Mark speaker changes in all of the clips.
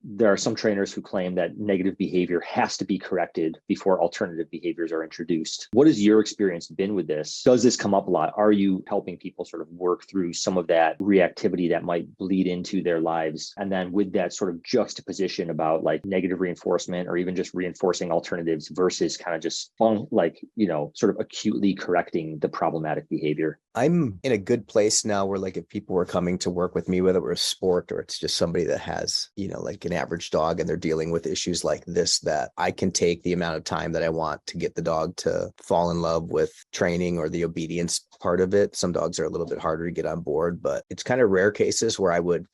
Speaker 1: there are some trainers who claim that negative behavior has to be corrected before alternative behaviors are introduced. What has your experience been with this? Does this come up a lot? Are you helping people sort of work through some of that reactivity that might bleed into their lives? And then with that sort of juxtaposition about like negative reinforcement or even just reinforcing alternatives versus kind of just sort of acutely correcting the problematic behavior.
Speaker 2: I'm in a good place now where like if people were coming to work with me, whether we're a sport or it's just somebody that has, like an average dog and they're dealing with issues like this, that I can take the amount of time that I want to get the dog to fall in love with training or the obedience part of it. Some dogs are a little bit harder to get on board, but it's kind of rare cases where I would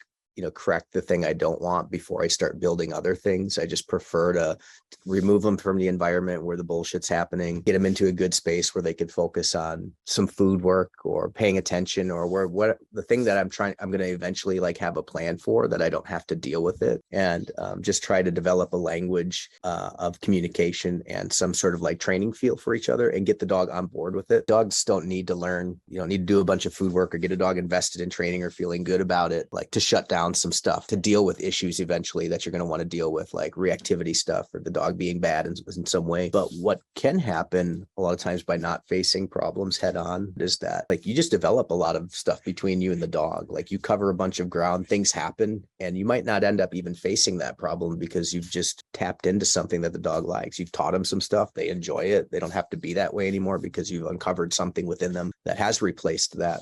Speaker 2: correct the thing I don't want before I start building other things. I just prefer to remove them from the environment where the bullshit's happening, get them into a good space where they could focus on some food work or paying attention, or what the thing that I'm going to eventually like have a plan for, that I don't have to deal with it, and just try to develop a language of communication and some sort of like training feel for each other and get the dog on board with it. Dogs don't need to learn, you don't need to do a bunch of food work or get a dog invested in training or feeling good about it, like to shut down some stuff, to deal with issues eventually that you're going to want to deal with, like reactivity stuff or the dog being bad in some way. But what can happen a lot of times by not facing problems head on is that like you just develop a lot of stuff between you and the dog. Like you cover a bunch of ground, things happen, and you might not end up even facing that problem because you've just tapped into something that the dog likes. You've taught them some stuff. They enjoy it. They don't have to be that way anymore because you've uncovered something within them that has replaced that